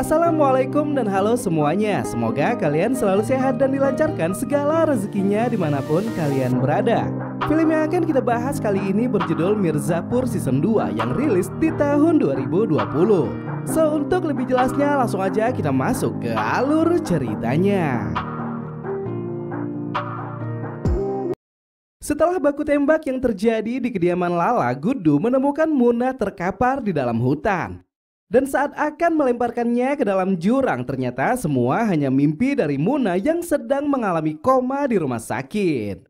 Assalamualaikum dan halo semuanya. Semoga kalian selalu sehat dan dilancarkan segala rezekinya dimanapun kalian berada. Film yang akan kita bahas kali ini berjudul Mirzapur Season 2 yang rilis di tahun 2020. So, untuk lebih jelasnya langsung aja kita masuk ke alur ceritanya. Setelah baku tembak yang terjadi di kediaman Lala, Gudu menemukan Muna terkapar di dalam hutan. Dan saat akan melemparkannya ke dalam jurang, ternyata semua hanya mimpi dari Muna yang sedang mengalami koma di rumah sakit.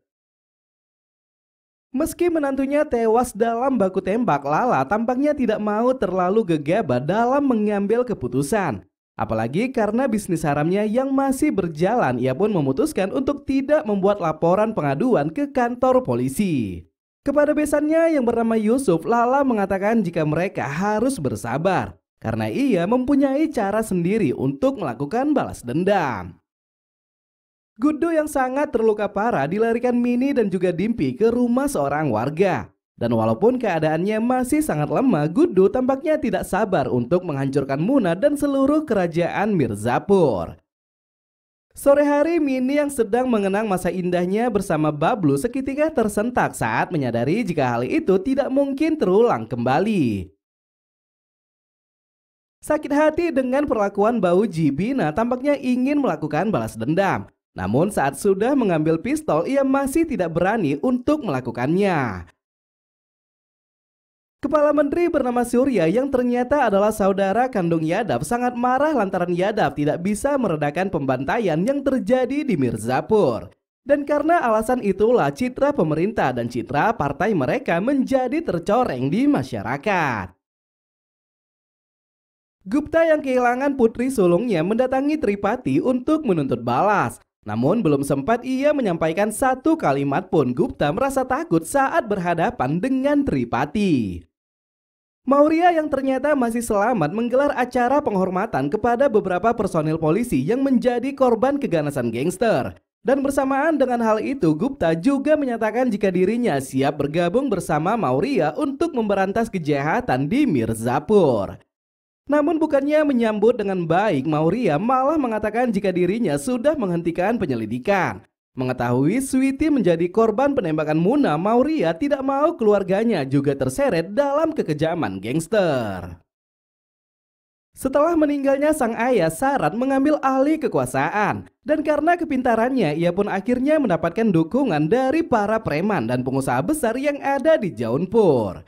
Meski menantunya tewas dalam baku tembak, Lala tampaknya tidak mau terlalu gegabah dalam mengambil keputusan. Apalagi karena bisnis haramnya yang masih berjalan, ia pun memutuskan untuk tidak membuat laporan pengaduan ke kantor polisi. Kepada besannya yang bernama Yusuf, Lala mengatakan jika mereka harus bersabar karena ia mempunyai cara sendiri untuk melakukan balas dendam. Gudu yang sangat terluka parah dilarikan Mini dan juga Dimpi ke rumah seorang warga. Dan walaupun keadaannya masih sangat lemah, Gudu tampaknya tidak sabar untuk menghancurkan Muna dan seluruh kerajaan Mirzapur. Sore hari, Mini yang sedang mengenang masa indahnya bersama Bablu seketika tersentak saat menyadari jika hal itu tidak mungkin terulang kembali. Sakit hati dengan perlakuan Bauji, Bina tampaknya ingin melakukan balas dendam. Namun saat sudah mengambil pistol, ia masih tidak berani untuk melakukannya. Kepala menteri bernama Surya yang ternyata adalah saudara kandung Yadav sangat marah lantaran Yadav tidak bisa meredakan pembantaian yang terjadi di Mirzapur. Dan karena alasan itulah citra pemerintah dan citra partai mereka menjadi tercoreng di masyarakat. Gupta yang kehilangan putri sulungnya mendatangi Tripati untuk menuntut balas. Namun belum sempat ia menyampaikan satu kalimat pun, Gupta merasa takut saat berhadapan dengan Tripati. Maurya yang ternyata masih selamat menggelar acara penghormatan kepada beberapa personil polisi yang menjadi korban keganasan gangster. Dan bersamaan dengan hal itu, Gupta juga menyatakan jika dirinya siap bergabung bersama Maurya untuk memberantas kejahatan di Mirzapur. Namun bukannya menyambut dengan baik, Maurya malah mengatakan jika dirinya sudah menghentikan penyelidikan. Mengetahui Sweety menjadi korban penembakan Muna, Maurya tidak mau keluarganya juga terseret dalam kekejaman gangster. Setelah meninggalnya sang ayah, Sarat mengambil alih kekuasaan. Dan karena kepintarannya, ia pun akhirnya mendapatkan dukungan dari para preman dan pengusaha besar yang ada di Jaunpur.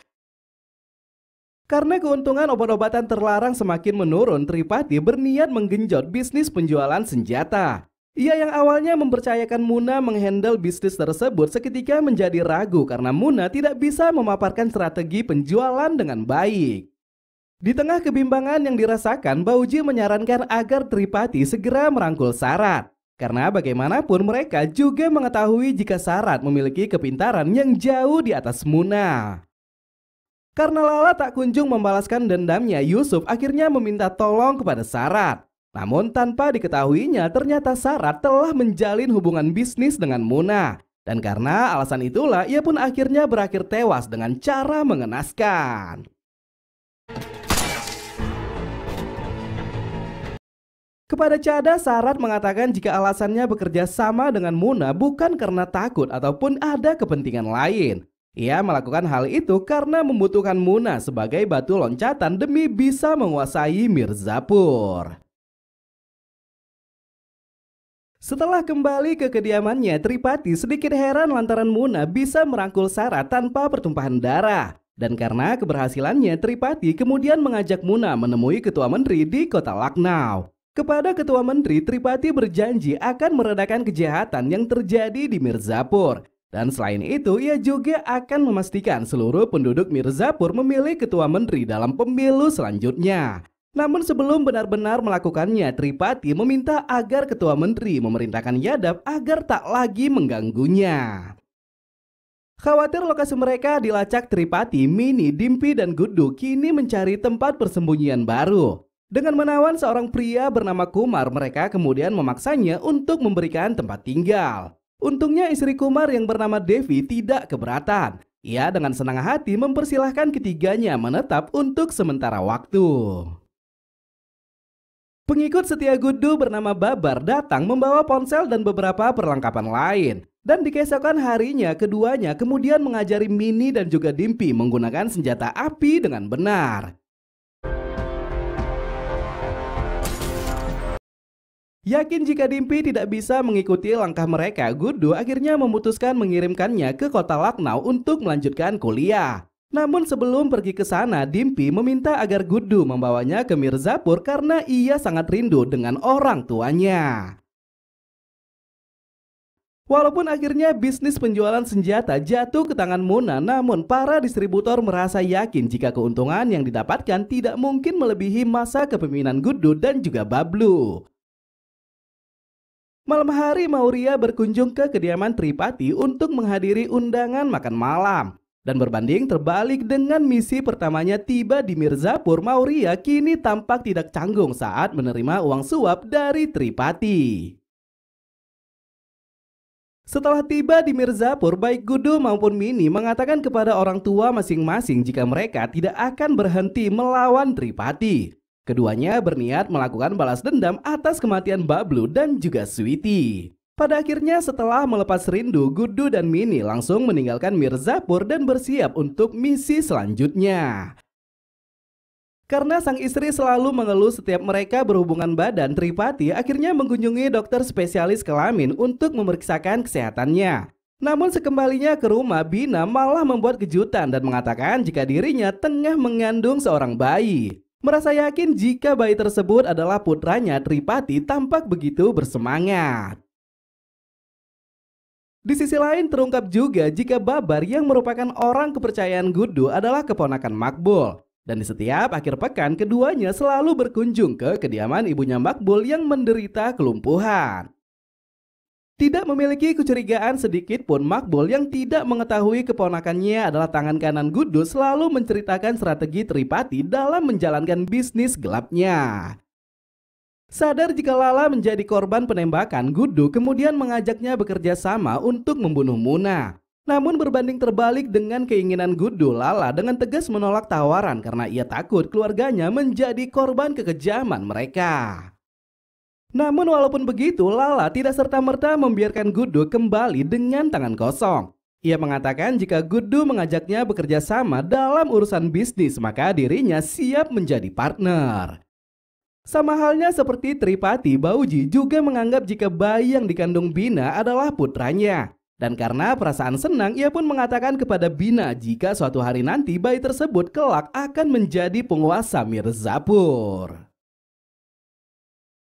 Karena keuntungan obat-obatan terlarang semakin menurun, Tripati berniat menggenjot bisnis penjualan senjata. Ia yang awalnya mempercayakan Muna menghandle bisnis tersebut seketika menjadi ragu karena Muna tidak bisa memaparkan strategi penjualan dengan baik. Di tengah kebimbangan yang dirasakan, Bauji menyarankan agar Tripati segera merangkul Sarat. Karena bagaimanapun mereka juga mengetahui jika Sarat memiliki kepintaran yang jauh di atas Muna. Karena Lala tak kunjung membalaskan dendamnya, Yusuf akhirnya meminta tolong kepada Sarat. Namun tanpa diketahuinya, ternyata Sarat telah menjalin hubungan bisnis dengan Muna. Dan karena alasan itulah, ia pun akhirnya berakhir tewas dengan cara mengenaskan. Kepada Cada, Sarat mengatakan jika alasannya bekerja sama dengan Muna bukan karena takut ataupun ada kepentingan lain. Ia melakukan hal itu karena membutuhkan Muna sebagai batu loncatan demi bisa menguasai Mirzapur. Setelah kembali ke kediamannya, Tripati sedikit heran lantaran Muna bisa merangkul Sarat tanpa pertumpahan darah. Dan karena keberhasilannya, Tripati kemudian mengajak Muna menemui ketua menteri di kota Lucknow. Kepada ketua menteri, Tripati berjanji akan meredakan kejahatan yang terjadi di Mirzapur. Dan selain itu, ia juga akan memastikan seluruh penduduk Mirzapur memilih ketua menteri dalam pemilu selanjutnya. Namun sebelum benar-benar melakukannya, Tripati meminta agar ketua menteri memerintahkan Yadav agar tak lagi mengganggunya. Khawatir lokasi mereka dilacak, Tripati, Mini, Dimpi, dan Gudu kini mencari tempat persembunyian baru. Dengan menawan seorang pria bernama Kumar, mereka kemudian memaksanya untuk memberikan tempat tinggal. Untungnya istri Kumar yang bernama Devi tidak keberatan. Ia dengan senang hati mempersilahkan ketiganya menetap untuk sementara waktu. Pengikut setia Gudu bernama Babar datang membawa ponsel dan beberapa perlengkapan lain. Dan di keesokan harinya keduanya kemudian mengajari Mini dan juga Dimpi menggunakan senjata api dengan benar. Yakin jika Dimpi tidak bisa mengikuti langkah mereka, Gudu akhirnya memutuskan mengirimkannya ke kota Lucknow untuk melanjutkan kuliah. Namun sebelum pergi ke sana, Dimpi meminta agar Gudu membawanya ke Mirzapur karena ia sangat rindu dengan orang tuanya. Walaupun akhirnya bisnis penjualan senjata jatuh ke tangan Muna, namun para distributor merasa yakin jika keuntungan yang didapatkan tidak mungkin melebihi masa kepemimpinan Gudu dan juga Bablu. Malam hari Maurya berkunjung ke kediaman Tripati untuk menghadiri undangan makan malam. Dan berbanding terbalik dengan misi pertamanya tiba di Mirzapur, Maurya kini tampak tidak canggung saat menerima uang suap dari Tripati. Setelah tiba di Mirzapur, baik Gudu maupun Mini mengatakan kepada orang tua masing-masing jika mereka tidak akan berhenti melawan Tripati. Keduanya berniat melakukan balas dendam atas kematian Bablu dan juga Sweety. Pada akhirnya setelah melepas rindu, Gudu dan Mini langsung meninggalkan Mirzapur dan bersiap untuk misi selanjutnya. Karena sang istri selalu mengeluh setiap mereka berhubungan badan, Tripati akhirnya mengunjungi dokter spesialis kelamin untuk memeriksakan kesehatannya. Namun sekembalinya ke rumah, Bina malah membuat kejutan dan mengatakan jika dirinya tengah mengandung seorang bayi. Merasa yakin jika bayi tersebut adalah putranya, Tripati tampak begitu bersemangat. Di sisi lain terungkap juga jika Babar yang merupakan orang kepercayaan Gudu adalah keponakan Makbul. Dan di setiap akhir pekan keduanya selalu berkunjung ke kediaman ibunya Makbul yang menderita kelumpuhan. Tidak memiliki kecurigaan sedikit pun, Makbul yang tidak mengetahui keponakannya adalah tangan kanan Gudu selalu menceritakan strategi Tripati dalam menjalankan bisnis gelapnya. Sadar jika Lala menjadi korban penembakan, Gudu kemudian mengajaknya bekerja sama untuk membunuh Muna. Namun berbanding terbalik dengan keinginan Gudu, Lala dengan tegas menolak tawaran karena ia takut keluarganya menjadi korban kekejaman mereka. Namun walaupun begitu, Lala tidak serta-merta membiarkan Gudu kembali dengan tangan kosong. Ia mengatakan jika Gudu mengajaknya bekerja sama dalam urusan bisnis, maka dirinya siap menjadi partner. Sama halnya seperti Tripati, Bauji juga menganggap jika bayi yang dikandung Bina adalah putranya. Dan karena perasaan senang, ia pun mengatakan kepada Bina jika suatu hari nanti bayi tersebut kelak akan menjadi penguasa Mirzapur.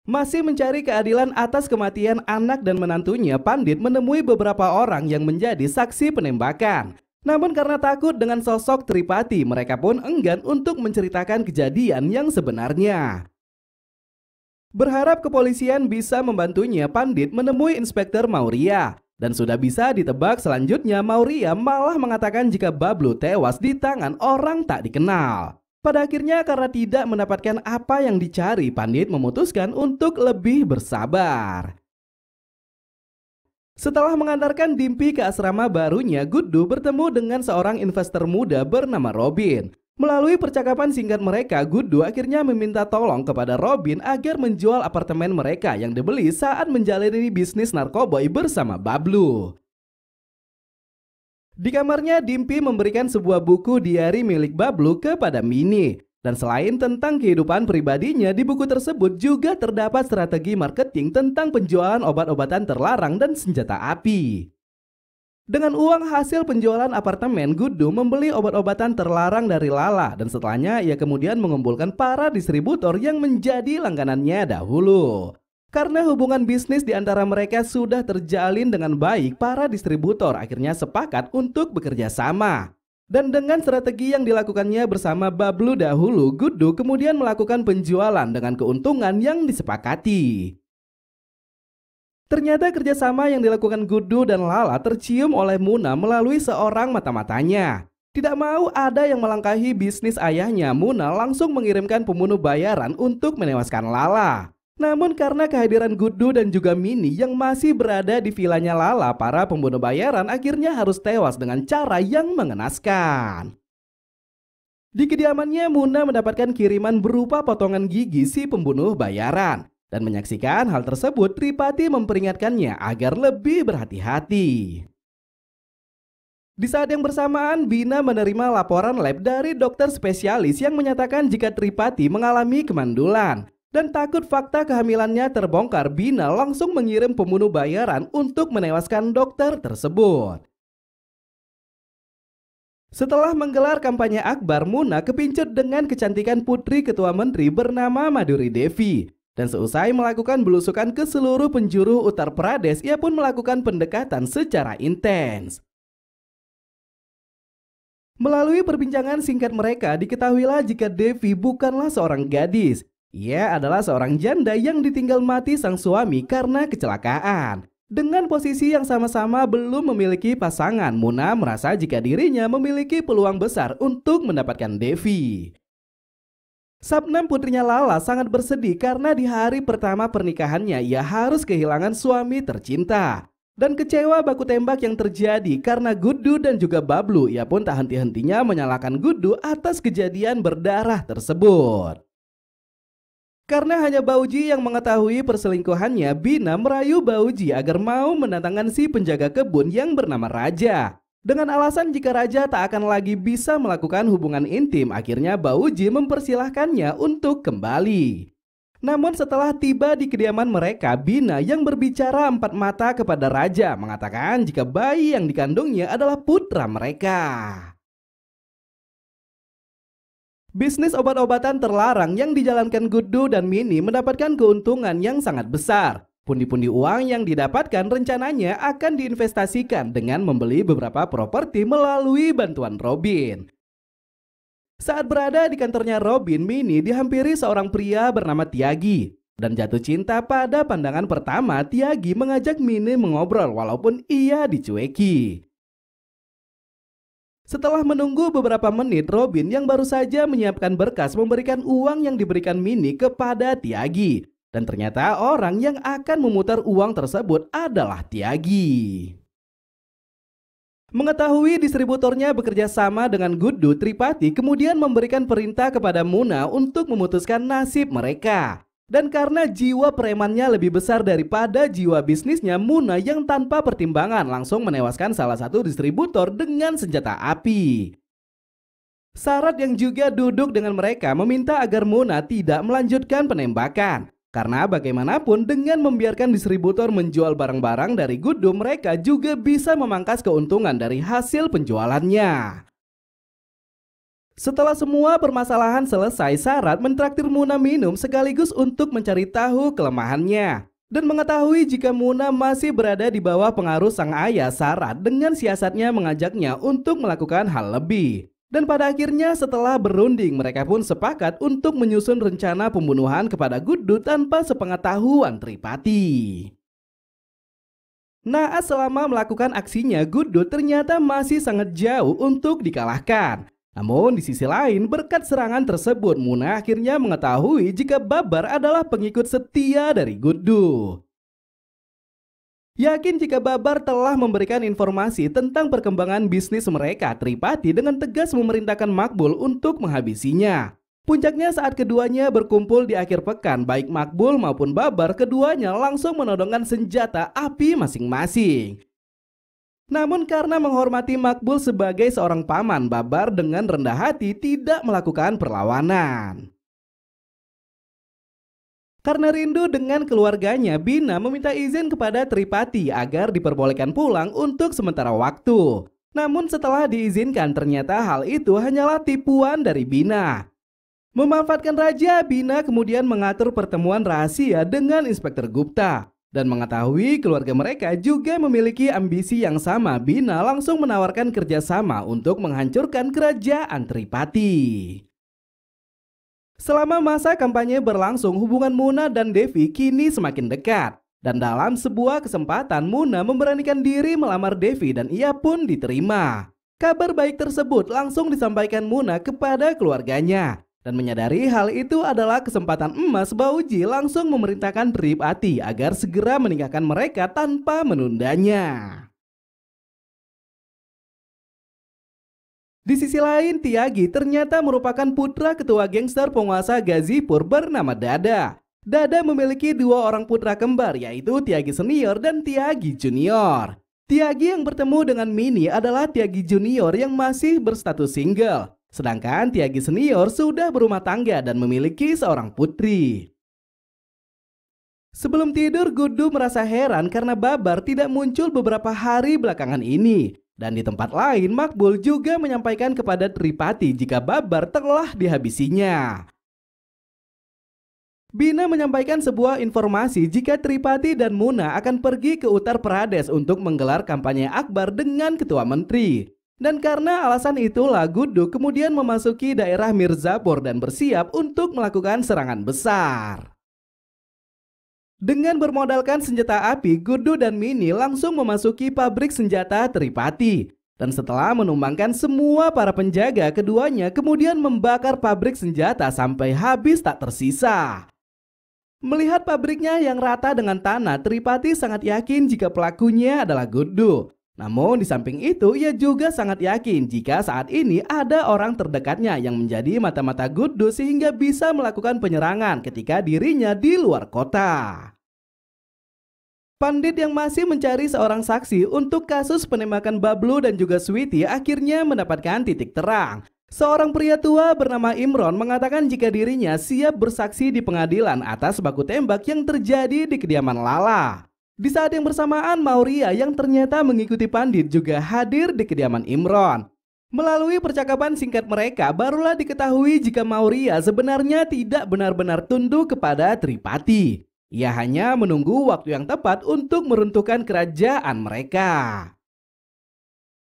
Masih mencari keadilan atas kematian anak dan menantunya, Pandit menemui beberapa orang yang menjadi saksi penembakan. Namun karena takut dengan sosok Tripati, mereka pun enggan untuk menceritakan kejadian yang sebenarnya. Berharap kepolisian bisa membantunya, Pandit menemui Inspektur Maurya. Dan sudah bisa ditebak selanjutnya, Maurya malah mengatakan jika Bablu tewas di tangan orang tak dikenal. Pada akhirnya karena tidak mendapatkan apa yang dicari, Pandit memutuskan untuk lebih bersabar. Setelah mengantarkan Dimpi ke asrama barunya, Gudu bertemu dengan seorang investor muda bernama Robin. Melalui percakapan singkat mereka, Gudu akhirnya meminta tolong kepada Robin agar menjual apartemen mereka yang dibeli saat menjalani bisnis narkoboy bersama Bablu. Di kamarnya, Dimpi memberikan sebuah buku diari milik Bablu kepada Mini. Dan selain tentang kehidupan pribadinya, di buku tersebut juga terdapat strategi marketing tentang penjualan obat-obatan terlarang dan senjata api. Dengan uang hasil penjualan apartemen, Gudu membeli obat-obatan terlarang dari Lala dan setelahnya ia kemudian mengumpulkan para distributor yang menjadi langganannya dahulu. Karena hubungan bisnis di antara mereka sudah terjalin dengan baik, para distributor akhirnya sepakat untuk bekerja sama. Dan dengan strategi yang dilakukannya bersama Bablu dahulu, Gudu kemudian melakukan penjualan dengan keuntungan yang disepakati. Ternyata kerjasama yang dilakukan Gudu dan Lala tercium oleh Muna melalui seorang mata-matanya. Tidak mau ada yang melangkahi bisnis ayahnya, Muna langsung mengirimkan pembunuh bayaran untuk menewaskan Lala. Namun karena kehadiran Gudu dan juga Mini yang masih berada di vilanya Lala, para pembunuh bayaran akhirnya harus tewas dengan cara yang mengenaskan. Di kediamannya, Muna mendapatkan kiriman berupa potongan gigi si pembunuh bayaran. Dan menyaksikan hal tersebut, Tripati memperingatkannya agar lebih berhati-hati. Di saat yang bersamaan, Bina menerima laporan lab dari dokter spesialis yang menyatakan jika Tripati mengalami kemandulan. Dan takut fakta kehamilannya terbongkar, Bina langsung mengirim pembunuh bayaran untuk menewaskan dokter tersebut. Setelah menggelar kampanye akbar, Muna kepincut dengan kecantikan putri ketua menteri bernama Madhuri Devi. Dan seusai melakukan belusukan ke seluruh penjuru Uttar Pradesh, ia pun melakukan pendekatan secara intens. Melalui perbincangan singkat mereka, diketahuilah jika Devi bukanlah seorang gadis. Ia adalah seorang janda yang ditinggal mati sang suami karena kecelakaan. Dengan posisi yang sama-sama belum memiliki pasangan, Muna merasa jika dirinya memiliki peluang besar untuk mendapatkan Devi. Sabnam, putrinya Lala, sangat bersedih karena di hari pertama pernikahannya ia harus kehilangan suami tercinta. Dan kecewa baku tembak yang terjadi karena Guddu dan juga Bablu, ia pun tak henti-hentinya menyalahkan Guddu atas kejadian berdarah tersebut. Karena hanya Bauji yang mengetahui perselingkuhannya, Bina merayu Bauji agar mau mendatangkan si penjaga kebun yang bernama Raja. Dengan alasan jika Raja tak akan lagi bisa melakukan hubungan intim, akhirnya Bauji mempersilahkannya untuk kembali. Namun setelah tiba di kediaman mereka, Bina yang berbicara empat mata kepada Raja mengatakan jika bayi yang dikandungnya adalah putra mereka. Bisnis obat-obatan terlarang yang dijalankan Guddu dan Mini mendapatkan keuntungan yang sangat besar. Pundi-pundi uang yang didapatkan rencananya akan diinvestasikan dengan membeli beberapa properti melalui bantuan Robin. Saat berada di kantornya Robin, Mini dihampiri seorang pria bernama Tiagi. Dan jatuh cinta pada pandangan pertama, Tiagi mengajak Mini mengobrol walaupun ia dicueki. Setelah menunggu beberapa menit, Robin yang baru saja menyiapkan berkas memberikan uang yang diberikan Mini kepada Tiagi. Dan ternyata orang yang akan memutar uang tersebut adalah Tiagi. Mengetahui distributornya bekerja sama dengan Guddu, Tripati kemudian memberikan perintah kepada Muna untuk memutuskan nasib mereka. Dan karena jiwa premannya lebih besar daripada jiwa bisnisnya, Muna yang tanpa pertimbangan langsung menewaskan salah satu distributor dengan senjata api. Sarat yang juga duduk dengan mereka meminta agar Muna tidak melanjutkan penembakan. Karena bagaimanapun dengan membiarkan distributor menjual barang-barang dari Guddu, mereka juga bisa memangkas keuntungan dari hasil penjualannya. Setelah semua permasalahan selesai, Sarat mentraktir Muna minum sekaligus untuk mencari tahu kelemahannya. Dan mengetahui jika Muna masih berada di bawah pengaruh sang ayah, Sarat dengan siasatnya mengajaknya untuk melakukan hal lebih. Dan pada akhirnya setelah berunding, mereka pun sepakat untuk menyusun rencana pembunuhan kepada Guddu tanpa sepengetahuan Tripati. Naas selama melakukan aksinya, Guddu ternyata masih sangat jauh untuk dikalahkan. Namun di sisi lain, berkat serangan tersebut, Muna akhirnya mengetahui jika Babar adalah pengikut setia dari Guddu. Yakin jika Babar telah memberikan informasi tentang perkembangan bisnis mereka, Tripati dengan tegas memerintahkan Makbul untuk menghabisinya. Puncaknya saat keduanya berkumpul di akhir pekan, baik Makbul maupun Babar, keduanya langsung menodongkan senjata api masing-masing. Namun karena menghormati Makbul sebagai seorang paman, Babar dengan rendah hati tidak melakukan perlawanan. Karena rindu dengan keluarganya, Bina meminta izin kepada Tripati agar diperbolehkan pulang untuk sementara waktu. Namun setelah diizinkan, ternyata hal itu hanyalah tipuan dari Bina. Memanfaatkan Raja, Bina kemudian mengatur pertemuan rahasia dengan Inspektur Gupta. Dan mengetahui keluarga mereka juga memiliki ambisi yang sama, Bina langsung menawarkan kerjasama untuk menghancurkan kerajaan Tripati. Selama masa kampanye berlangsung, hubungan Muna dan Devi kini semakin dekat. Dan dalam sebuah kesempatan, Muna memberanikan diri melamar Devi dan ia pun diterima. Kabar baik tersebut langsung disampaikan Muna kepada keluarganya. Dan menyadari hal itu adalah kesempatan emas, Bauji langsung memerintahkan Tripati agar segera menikahkan mereka tanpa menundanya. Di sisi lain, Tiagi ternyata merupakan putra ketua gangster penguasa Gazipur bernama Dada. Dada memiliki dua orang putra kembar, yaitu Tiagi Senior dan Tiagi Junior. Tiagi yang bertemu dengan Mini adalah Tiagi Junior yang masih berstatus single. Sedangkan Tiagi Senior sudah berumah tangga dan memiliki seorang putri. Sebelum tidur, Gudu merasa heran karena Babar tidak muncul beberapa hari belakangan ini. Dan di tempat lain, Makbul juga menyampaikan kepada Tripati jika Babar telah dihabisinya. Bina menyampaikan sebuah informasi jika Tripati dan Muna akan pergi ke Uttar Pradesh untuk menggelar kampanye akbar dengan ketua menteri. Dan karena alasan itulah Gudu kemudian memasuki daerah Mirzapur dan bersiap untuk melakukan serangan besar. Dengan bermodalkan senjata api, Gudu dan Mini langsung memasuki pabrik senjata Tripati. Dan setelah menumbangkan semua para penjaga, keduanya kemudian membakar pabrik senjata sampai habis tak tersisa. Melihat pabriknya yang rata dengan tanah, Tripati sangat yakin jika pelakunya adalah Gudu. Namun di samping itu, ia juga sangat yakin jika saat ini ada orang terdekatnya yang menjadi mata-mata Gudu sehingga bisa melakukan penyerangan ketika dirinya di luar kota. Pandit yang masih mencari seorang saksi untuk kasus penembakan Bablu dan juga Sweety akhirnya mendapatkan titik terang. Seorang pria tua bernama Imron mengatakan jika dirinya siap bersaksi di pengadilan atas baku tembak yang terjadi di kediaman Lala. Di saat yang bersamaan, Mauria yang ternyata mengikuti Pandit juga hadir di kediaman Imron. Melalui percakapan singkat mereka, barulah diketahui jika Mauria sebenarnya tidak benar-benar tunduk kepada Tripati. Ia hanya menunggu waktu yang tepat untuk meruntuhkan kerajaan mereka.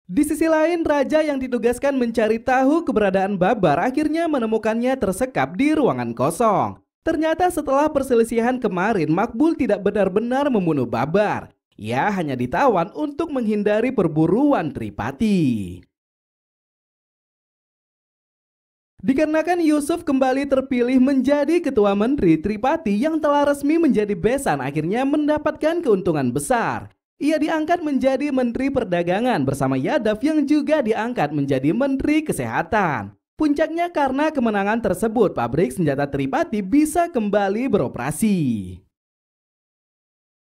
Di sisi lain, raja yang ditugaskan mencari tahu keberadaan Babar akhirnya menemukannya tersekap di ruangan kosong. Ternyata setelah perselisihan kemarin, Makbul tidak benar-benar membunuh Babar. Ia hanya ditawan untuk menghindari perburuan Tripati. Dikarenakan Yusuf kembali terpilih menjadi ketua menteri, Tripati yang telah resmi menjadi besan akhirnya mendapatkan keuntungan besar. Ia diangkat menjadi menteri perdagangan bersama Yadav yang juga diangkat menjadi menteri kesehatan. Puncaknya karena kemenangan tersebut, pabrik senjata Tripati bisa kembali beroperasi.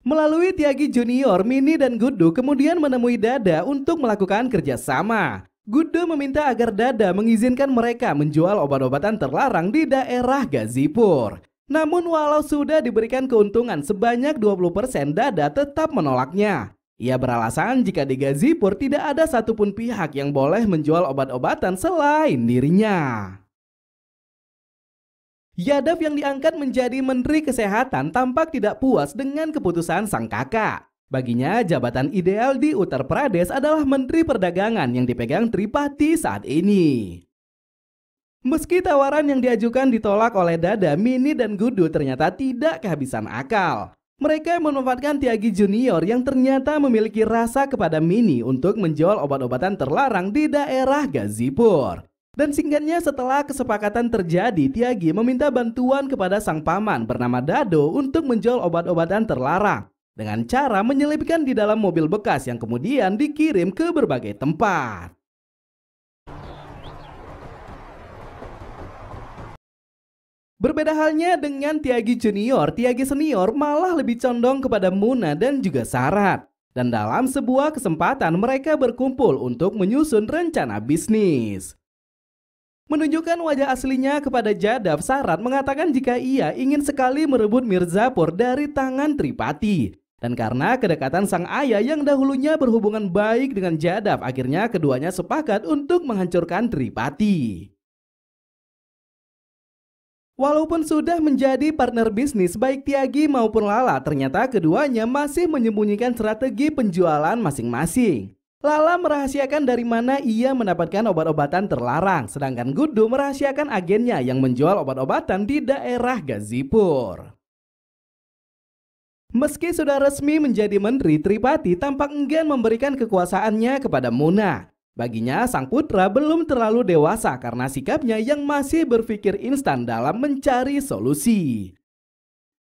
Melalui Tiagi Junior, Mini dan Gudu kemudian menemui Dada untuk melakukan kerjasama. Gudu meminta agar Dada mengizinkan mereka menjual obat-obatan terlarang di daerah Gazipur. Namun walau sudah diberikan keuntungan sebanyak 20%, Dada tetap menolaknya. Ia beralasan jika di Gazipur tidak ada satupun pihak yang boleh menjual obat-obatan selain dirinya. Yadav yang diangkat menjadi menteri kesehatan tampak tidak puas dengan keputusan sang kakak. Baginya, jabatan ideal di Uttar Pradesh adalah Menteri Perdagangan yang dipegang Tripati saat ini. Meski tawaran yang diajukan ditolak oleh Dada, Mini dan Gudu ternyata tidak kehabisan akal. Mereka memanfaatkan Tiagi Junior yang ternyata memiliki rasa kepada Mini untuk menjual obat-obatan terlarang di daerah Gazipur. Dan singkatnya, setelah kesepakatan terjadi, Tiagi meminta bantuan kepada sang paman bernama Dado untuk menjual obat-obatan terlarang dengan cara menyelipkan di dalam mobil bekas yang kemudian dikirim ke berbagai tempat. Berbeda halnya dengan Tiagi Junior, Tiagi Senior malah lebih condong kepada Muna dan juga Sarat. Dan dalam sebuah kesempatan mereka berkumpul untuk menyusun rencana bisnis. Menunjukkan wajah aslinya kepada Yadav, Sarat mengatakan jika ia ingin sekali merebut Mirzapur dari tangan Tripati. Dan karena kedekatan sang ayah yang dahulunya berhubungan baik dengan Yadav, akhirnya keduanya sepakat untuk menghancurkan Tripati. Walaupun sudah menjadi partner bisnis baik Tiagi maupun Lala, ternyata keduanya masih menyembunyikan strategi penjualan masing-masing. Lala merahasiakan dari mana ia mendapatkan obat-obatan terlarang, sedangkan Gudu merahasiakan agennya yang menjual obat-obatan di daerah Gazipur. Meski sudah resmi menjadi menteri, Tripati tampak enggan memberikan kekuasaannya kepada Muna. Baginya, sang putra belum terlalu dewasa karena sikapnya yang masih berpikir instan dalam mencari solusi.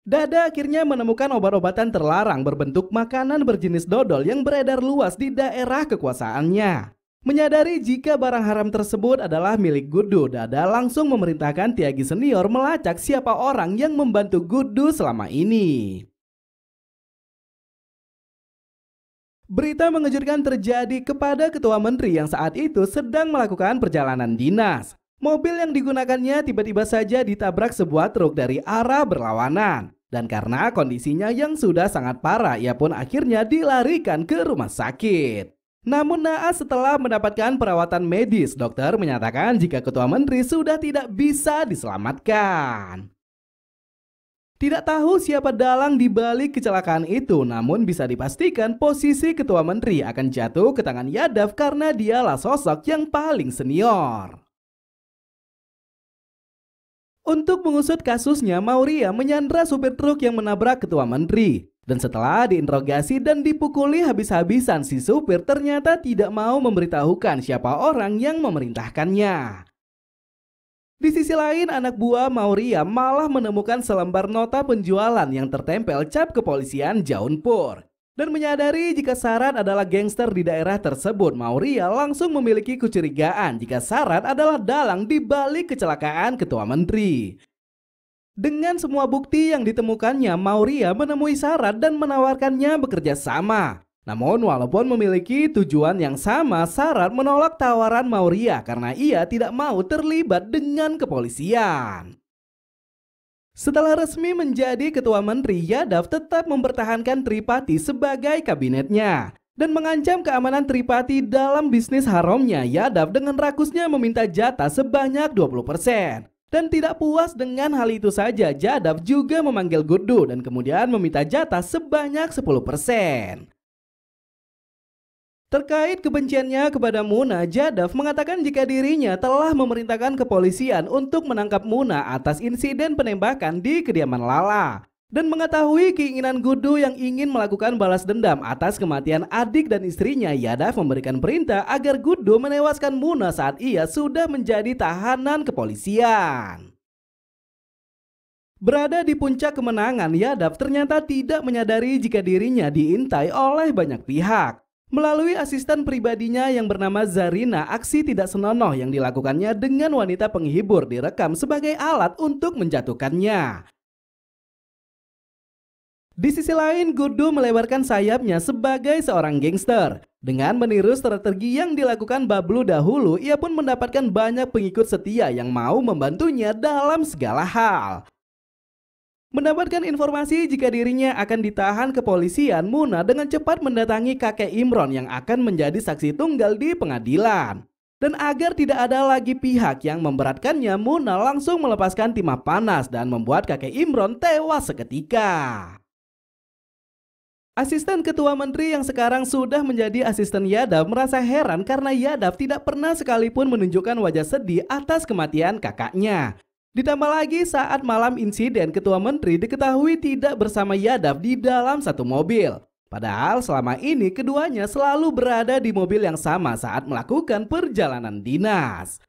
Dada akhirnya menemukan obat-obatan terlarang berbentuk makanan berjenis dodol yang beredar luas di daerah kekuasaannya. Menyadari jika barang haram tersebut adalah milik Gudu, Dada langsung memerintahkan Tiagi senior melacak siapa orang yang membantu Gudu selama ini. Berita mengejutkan terjadi kepada Ketua Menteri yang saat itu sedang melakukan perjalanan dinas. Mobil yang digunakannya tiba-tiba saja ditabrak sebuah truk dari arah berlawanan. Dan karena kondisinya yang sudah sangat parah, ia pun akhirnya dilarikan ke rumah sakit. Namun naas setelah mendapatkan perawatan medis, dokter menyatakan jika Ketua Menteri sudah tidak bisa diselamatkan. Tidak tahu siapa dalang di balik kecelakaan itu, namun bisa dipastikan posisi Ketua Menteri akan jatuh ke tangan Yadav karena dialah sosok yang paling senior. Untuk mengusut kasusnya, Mauria menyandra supir truk yang menabrak Ketua Menteri. Dan setelah diinterogasi dan dipukuli habis-habisan, si supir ternyata tidak mau memberitahukan siapa orang yang memerintahkannya. Di sisi lain, anak buah Mauria malah menemukan selembar nota penjualan yang tertempel cap kepolisian Jaunpur. Dan menyadari jika Sarat adalah gangster di daerah tersebut, Mauria langsung memiliki kecurigaan jika Sarat adalah dalang di balik kecelakaan Ketua Menteri. Dengan semua bukti yang ditemukannya, Mauria menemui Sarat dan menawarkannya bekerja sama. Namun walaupun memiliki tujuan yang sama, Sarat menolak tawaran Mauria karena ia tidak mau terlibat dengan kepolisian. Setelah resmi menjadi Ketua Menteri, Yadav tetap mempertahankan Tripati sebagai kabinetnya dan mengancam keamanan Tripati dalam bisnis haramnya. Yadav dengan rakusnya meminta jatah sebanyak 20%. Dan tidak puas dengan hal itu saja, Yadav juga memanggil Gudu dan kemudian meminta jatah sebanyak 10%. Terkait kebenciannya kepada Muna, Yadav mengatakan jika dirinya telah memerintahkan kepolisian untuk menangkap Muna atas insiden penembakan di kediaman Lala. Dan mengetahui keinginan Gudu yang ingin melakukan balas dendam atas kematian adik dan istrinya, Yadav memberikan perintah agar Gudu menewaskan Muna saat ia sudah menjadi tahanan kepolisian. Berada di puncak kemenangan, Yadav ternyata tidak menyadari jika dirinya diintai oleh banyak pihak. Melalui asisten pribadinya yang bernama Zarina, aksi tidak senonoh yang dilakukannya dengan wanita penghibur direkam sebagai alat untuk menjatuhkannya. Di sisi lain, Gudu melebarkan sayapnya sebagai seorang gangster. Dengan meniru strategi yang dilakukan Bablu dahulu, ia pun mendapatkan banyak pengikut setia yang mau membantunya dalam segala hal. Mendapatkan informasi jika dirinya akan ditahan kepolisian, Muna dengan cepat mendatangi kakek Imron yang akan menjadi saksi tunggal di pengadilan. Dan agar tidak ada lagi pihak yang memberatkannya, Muna langsung melepaskan timah panas dan membuat kakek Imron tewas seketika. Asisten Ketua Menteri yang sekarang sudah menjadi asisten Yadav merasa heran karena Yadav tidak pernah sekalipun menunjukkan wajah sedih atas kematian kakaknya. Ditambah lagi saat malam insiden, Ketua Menteri diketahui tidak bersama Yadav di dalam satu mobil. Padahal selama ini keduanya selalu berada di mobil yang sama saat melakukan perjalanan dinas.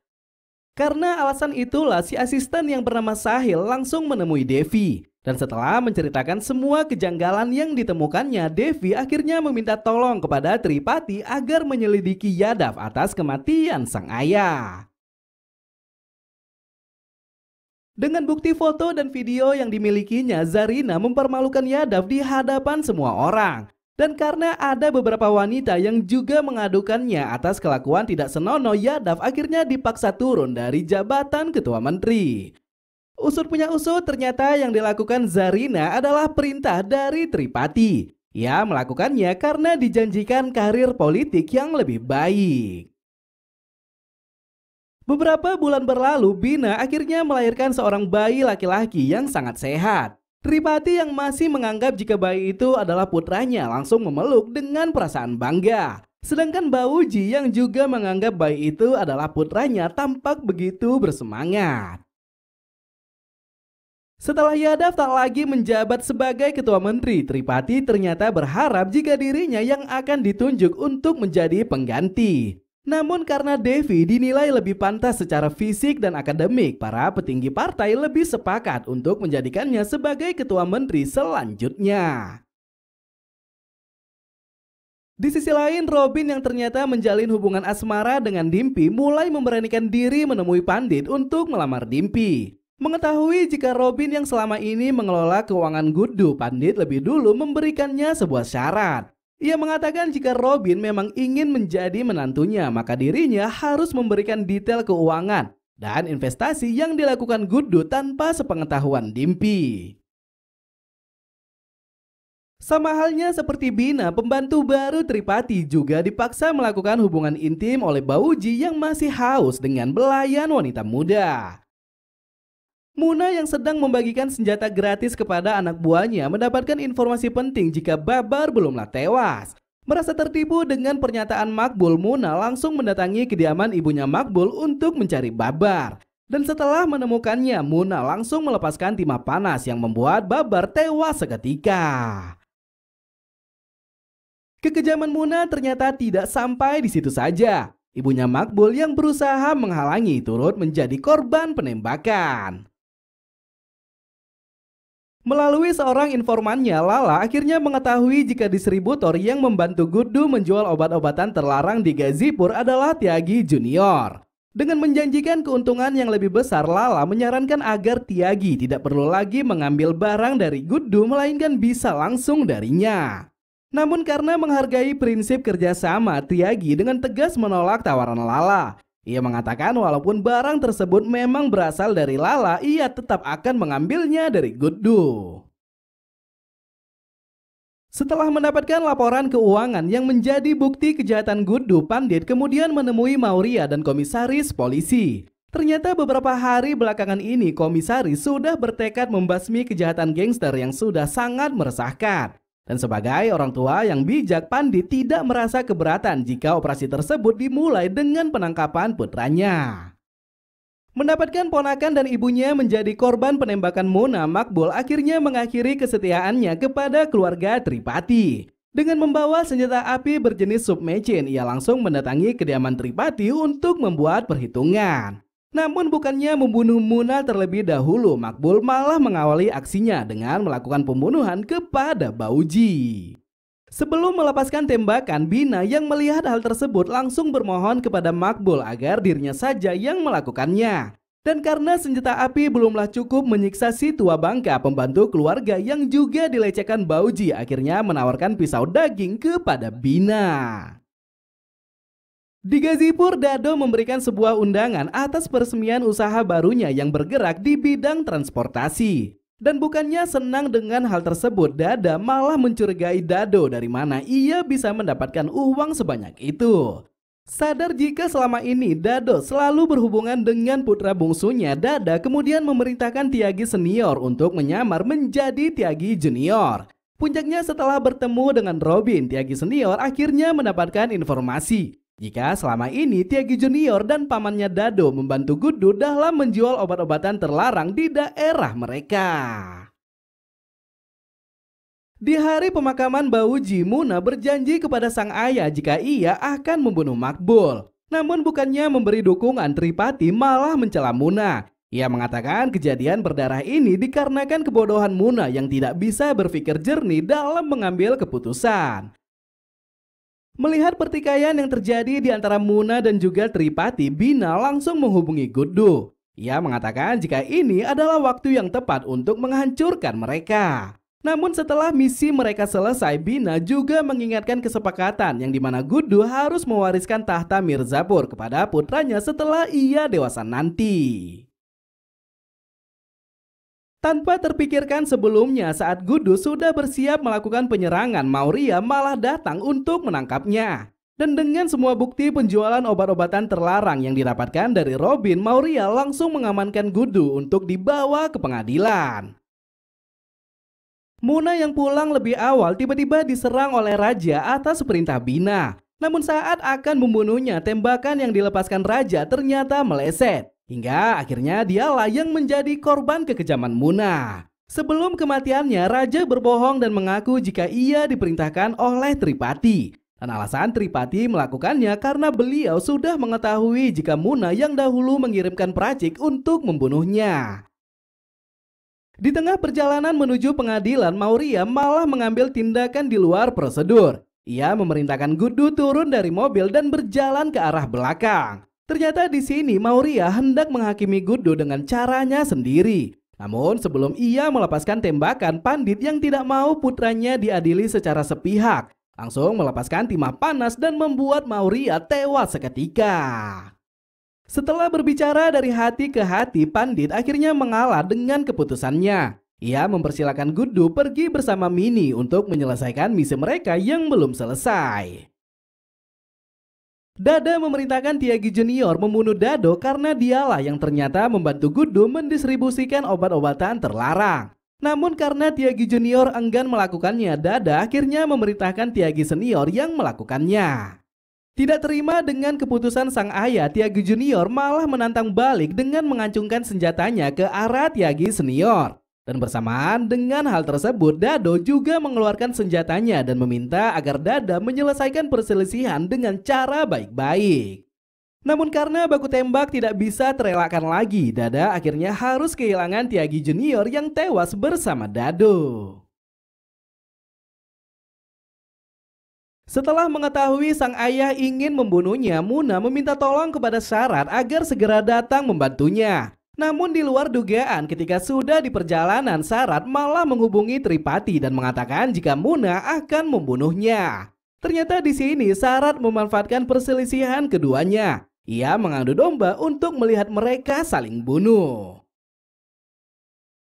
Karena alasan itulah si asisten yang bernama Sahil langsung menemui Devi. Dan setelah menceritakan semua kejanggalan yang ditemukannya, Devi akhirnya meminta tolong kepada Tripati agar menyelidiki Yadav atas kematian sang ayah. Dengan bukti foto dan video yang dimilikinya, Zarina mempermalukan Yadav di hadapan semua orang. Dan karena ada beberapa wanita yang juga mengadukannya atas kelakuan tidak senonoh, Yadav akhirnya dipaksa turun dari jabatan Ketua Menteri. Usut punya usut, ternyata yang dilakukan Zarina adalah perintah dari Tripati. Ia melakukannya karena dijanjikan karir politik yang lebih baik. Beberapa bulan berlalu, Bina akhirnya melahirkan seorang bayi laki-laki yang sangat sehat. Tripati yang masih menganggap jika bayi itu adalah putranya langsung memeluk dengan perasaan bangga. Sedangkan Bauji yang juga menganggap bayi itu adalah putranya tampak begitu bersemangat. Setelah Yadav tak lagi menjabat sebagai Ketua Menteri, Tripati ternyata berharap jika dirinya yang akan ditunjuk untuk menjadi pengganti. Namun karena Devi dinilai lebih pantas secara fisik dan akademik, para petinggi partai lebih sepakat untuk menjadikannya sebagai Ketua Menteri selanjutnya. Di sisi lain, Robin yang ternyata menjalin hubungan asmara dengan Dimpi mulai memberanikan diri menemui Pandit untuk melamar Dimpi. Mengetahui jika Robin yang selama ini mengelola keuangan Gudu, Pandit lebih dulu memberikannya sebuah syarat. Ia mengatakan jika Robin memang ingin menjadi menantunya, maka dirinya harus memberikan detail keuangan dan investasi yang dilakukan Gudu tanpa sepengetahuan Dimpi. Sama halnya seperti Bina, pembantu baru Tripati juga dipaksa melakukan hubungan intim oleh Bauji yang masih haus dengan belayan wanita muda. Muna yang sedang membagikan senjata gratis kepada anak buahnya mendapatkan informasi penting jika Babar belumlah tewas. Merasa tertipu dengan pernyataan Makbul, Muna langsung mendatangi kediaman ibunya Makbul untuk mencari Babar. Dan setelah menemukannya, Muna langsung melepaskan timah panas yang membuat Babar tewas seketika. Kekejaman Muna ternyata tidak sampai di situ saja. Ibunya Makbul yang berusaha menghalangi turut menjadi korban penembakan. Melalui seorang informannya, Lala akhirnya mengetahui jika distributor yang membantu Gudu menjual obat-obatan terlarang di Gazipur adalah Tyagi Junior. Dengan menjanjikan keuntungan yang lebih besar, Lala menyarankan agar Tyagi tidak perlu lagi mengambil barang dari Gudu, melainkan bisa langsung darinya. Namun karena menghargai prinsip kerjasama, Tyagi dengan tegas menolak tawaran Lala. Ia mengatakan walaupun barang tersebut memang berasal dari Lala, ia tetap akan mengambilnya dari Gudu. Setelah mendapatkan laporan keuangan yang menjadi bukti kejahatan Gudu, Pandit kemudian menemui Maurya dan komisaris polisi. Ternyata beberapa hari belakangan ini komisaris sudah bertekad membasmi kejahatan gangster yang sudah sangat meresahkan. Dan sebagai orang tua yang bijak, Pandit tidak merasa keberatan jika operasi tersebut dimulai dengan penangkapan putranya. Mendapatkan ponakan dan ibunya menjadi korban penembakan Muna, Makbul akhirnya mengakhiri kesetiaannya kepada keluarga Tripati. Dengan membawa senjata api berjenis submachine, ia langsung mendatangi kediaman Tripati untuk membuat perhitungan. Namun bukannya membunuh Muna terlebih dahulu, Makbul malah mengawali aksinya dengan melakukan pembunuhan kepada Bauji. Sebelum melepaskan tembakan, Bina yang melihat hal tersebut langsung bermohon kepada Makbul agar dirinya saja yang melakukannya. Dan karena senjata api belumlah cukup menyiksa si tua bangka, pembantu keluarga yang juga dilecehkan Bauji akhirnya menawarkan pisau daging kepada Bina. Di Gazipur, Dado memberikan sebuah undangan atas peresmian usaha barunya yang bergerak di bidang transportasi. Dan bukannya senang dengan hal tersebut, Dada malah mencurigai Dado dari mana ia bisa mendapatkan uang sebanyak itu. Sadar jika selama ini Dado selalu berhubungan dengan putra bungsunya, Dada kemudian memerintahkan Tyagi Senior untuk menyamar menjadi Tyagi Junior. Puncaknya setelah bertemu dengan Robin, Tyagi Senior akhirnya mendapatkan informasi jika selama ini Tyagi Junior dan pamannya Dado membantu Gudu dalam menjual obat-obatan terlarang di daerah mereka. Di hari pemakaman Bauji, Muna berjanji kepada sang ayah jika ia akan membunuh Makbul. Namun bukannya memberi dukungan, Tripati malah mencela Muna. Ia mengatakan kejadian berdarah ini dikarenakan kebodohan Muna yang tidak bisa berpikir jernih dalam mengambil keputusan. Melihat pertikaian yang terjadi di antara Muna dan juga Tripati, Bina langsung menghubungi Gudu. Ia mengatakan jika ini adalah waktu yang tepat untuk menghancurkan mereka. Namun setelah misi mereka selesai, Bina juga mengingatkan kesepakatan yang dimana Gudu harus mewariskan tahta Mirzapur kepada putranya setelah ia dewasa nanti. Tanpa terpikirkan sebelumnya, saat Gudu sudah bersiap melakukan penyerangan, Maurya malah datang untuk menangkapnya. Dan dengan semua bukti penjualan obat-obatan terlarang yang didapatkan dari Robin, Maurya langsung mengamankan Gudu untuk dibawa ke pengadilan. Muna yang pulang lebih awal tiba-tiba diserang oleh Raja atas perintah Bina. Namun saat akan membunuhnya, tembakan yang dilepaskan Raja ternyata meleset. Hingga akhirnya dialah yang menjadi korban kekejaman Muna. Sebelum kematiannya, Raja berbohong dan mengaku jika ia diperintahkan oleh Tripati. Dan alasan Tripati melakukannya karena beliau sudah mengetahui jika Muna yang dahulu mengirimkan peracik untuk membunuhnya. Di tengah perjalanan menuju pengadilan, Maurya malah mengambil tindakan di luar prosedur. Ia memerintahkan Gudu turun dari mobil dan berjalan ke arah belakang. Ternyata di sini Maurya hendak menghakimi Gudu dengan caranya sendiri. Namun sebelum ia melepaskan tembakan, Pandit yang tidak mau putranya diadili secara sepihak langsung melepaskan timah panas dan membuat Maurya tewas seketika. Setelah berbicara dari hati ke hati, Pandit akhirnya mengalah dengan keputusannya. Ia mempersilahkan Gudu pergi bersama Mini untuk menyelesaikan misi mereka yang belum selesai. Dada memerintahkan Tyagi Junior membunuh Dado karena dialah yang ternyata membantu Gudu mendistribusikan obat-obatan terlarang. Namun karena Tyagi Junior enggan melakukannya, Dada akhirnya memerintahkan Tyagi Senior yang melakukannya. Tidak terima dengan keputusan sang ayah, Tyagi Junior malah menantang balik dengan mengancungkan senjatanya ke arah Tyagi Senior. Dan bersamaan dengan hal tersebut, Dado juga mengeluarkan senjatanya dan meminta agar Dada menyelesaikan perselisihan dengan cara baik-baik. Namun karena baku tembak tidak bisa terelakkan lagi, Dada akhirnya harus kehilangan Tyagi Junior yang tewas bersama Dado. Setelah mengetahui sang ayah ingin membunuhnya, Muna meminta tolong kepada Sarat agar segera datang membantunya. Namun di luar dugaan, ketika sudah di perjalanan, Sarat malah menghubungi Tripati dan mengatakan jika Muna akan membunuhnya. Ternyata di sini Sarat memanfaatkan perselisihan keduanya. Ia mengadu domba untuk melihat mereka saling bunuh.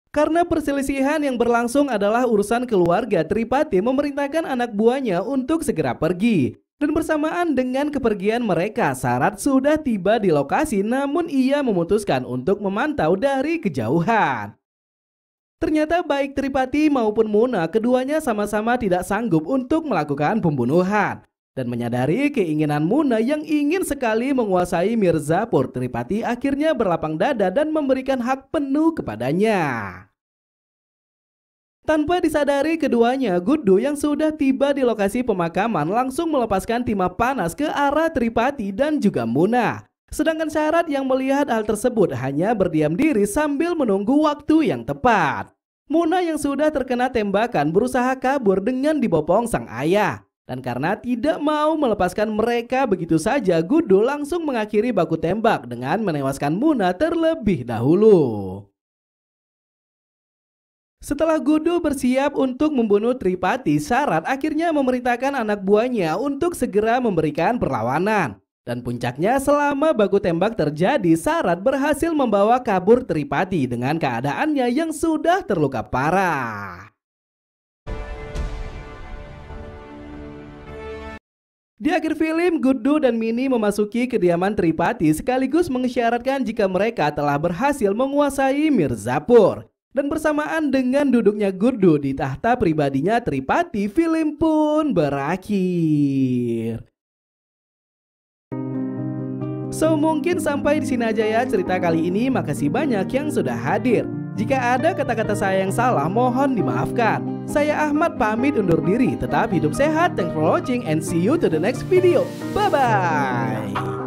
Karena perselisihan yang berlangsung adalah urusan keluarga, Tripati memerintahkan anak buahnya untuk segera pergi. Dan bersamaan dengan kepergian mereka, Sarat sudah tiba di lokasi, namun ia memutuskan untuk memantau dari kejauhan. Ternyata baik Tripati maupun Muna, keduanya sama-sama tidak sanggup untuk melakukan pembunuhan. Dan menyadari keinginan Muna yang ingin sekali menguasai Mirzapur, Tripati akhirnya berlapang dada dan memberikan hak penuh kepadanya. Tanpa disadari keduanya, Gudu yang sudah tiba di lokasi pemakaman langsung melepaskan timah panas ke arah Tripati dan juga Muna. Sedangkan Sarat yang melihat hal tersebut hanya berdiam diri sambil menunggu waktu yang tepat. Muna yang sudah terkena tembakan berusaha kabur dengan dibopong sang ayah. Dan karena tidak mau melepaskan mereka begitu saja, Gudu langsung mengakhiri baku tembak dengan menewaskan Muna terlebih dahulu. Setelah Gudu bersiap untuk membunuh Tripati, Sarat akhirnya memerintahkan anak buahnya untuk segera memberikan perlawanan. Dan puncaknya, selama baku tembak terjadi, Sarat berhasil membawa kabur Tripati dengan keadaannya yang sudah terluka parah. Di akhir film, Gudu dan Mini memasuki kediaman Tripati sekaligus mengisyaratkan jika mereka telah berhasil menguasai Mirzapur. Dan bersamaan dengan duduknya Gudu di tahta pribadinya Tripati, film pun berakhir. So, mungkin sampai di sini aja ya cerita kali ini. Makasih banyak yang sudah hadir. Jika ada kata-kata saya yang salah, mohon dimaafkan. Saya Ahmad pamit undur diri. Tetap hidup sehat. Thanks for watching and see you to the next video. Bye-bye.